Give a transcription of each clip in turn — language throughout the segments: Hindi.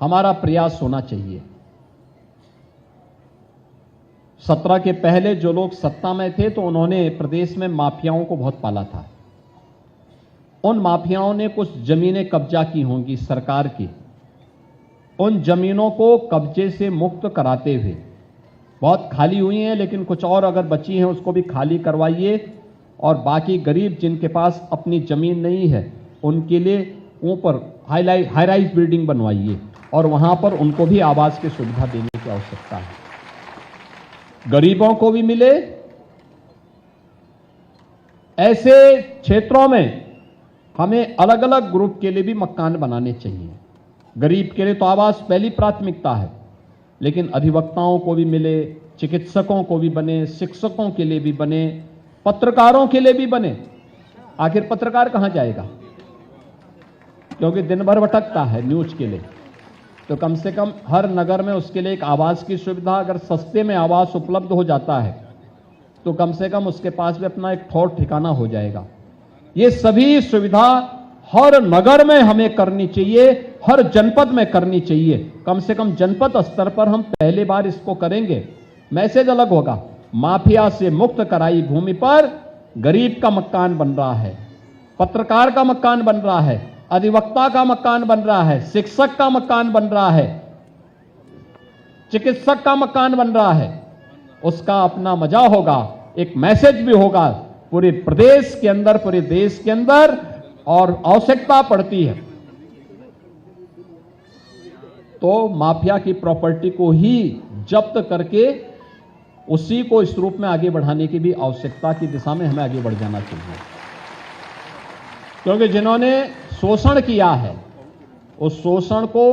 हमारा प्रयास होना चाहिए। 17 के पहले जो लोग सत्ता में थे तो उन्होंने प्रदेश में माफियाओं को बहुत पाला था। उन माफियाओं ने कुछ जमीनें कब्जा की होंगी सरकार की। उन जमीनों को कब्जे से मुक्त कराते हुए, बहुत खाली हुई हैं लेकिन कुछ और अगर बची हैं उसको भी खाली करवाइए, और बाकी गरीब जिनके पास अपनी जमीन नहीं है उनके लिए ऊपर हाई राइज बिल्डिंग बनवाइए और वहां पर उनको भी आवास की सुविधा देने की आवश्यकता है। गरीबों को भी मिले। ऐसे क्षेत्रों में हमें अलग अलग ग्रुप के लिए भी मकान बनाने चाहिए। गरीब के लिए तो आवास पहली प्राथमिकता है, लेकिन अधिवक्ताओं को भी मिले, चिकित्सकों को भी बने, शिक्षकों के लिए भी बने, पत्रकारों के लिए भी बने। आखिर पत्रकार कहां जाएगा, क्योंकि दिन भर भटकता है न्यूज के लिए। तो कम से कम हर नगर में उसके लिए एक आवास की सुविधा, अगर सस्ते में आवास उपलब्ध हो जाता है तो कम से कम उसके पास भी अपना एक ठौर ठिकाना हो जाएगा। ये सभी सुविधा हर नगर में हमें करनी चाहिए, हर जनपद में करनी चाहिए। कम से कम जनपद स्तर पर हम पहली बार इसको करेंगे। मैसेज अलग होगा, माफिया से मुक्त कराई भूमि पर गरीब का मकान बन रहा है, पत्रकार का मकान बन रहा है, अधिवक्ता का मकान बन रहा है, शिक्षक का मकान बन रहा है, चिकित्सक का मकान बन रहा है। उसका अपना मजा होगा, एक मैसेज भी होगा पूरे प्रदेश के अंदर, पूरे देश के अंदर, और आवश्यकता पड़ती है तो माफिया की प्रॉपर्टी को ही जब्त करके उसी को इस रूप में आगे बढ़ाने की भी आवश्यकता की दिशा में हमें आगे बढ़ जाना चाहिए। क्योंकि जिन्होंने शोषण किया है उस शोषण को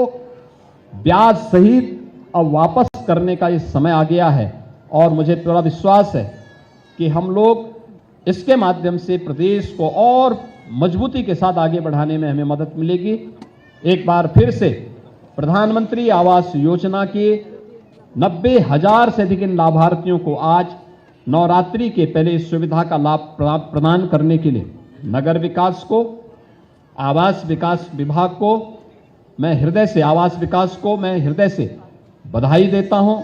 ब्याज सहित अब वापस करने का ये समय आ गया है, और मुझे पूरा विश्वास है कि हम लोग इसके माध्यम से प्रदेश को और मजबूती के साथ आगे बढ़ाने में हमें मदद मिलेगी। एक बार फिर से प्रधानमंत्री आवास योजना के 90,000 से अधिक लाभार्थियों को आज नवरात्रि के पहले इस सुविधा का लाभ प्रदान करने के लिए नगर विकास को, आवास विकास विभाग को मैं हृदय से, आवास विकास को मैं हृदय से बधाई देता हूं।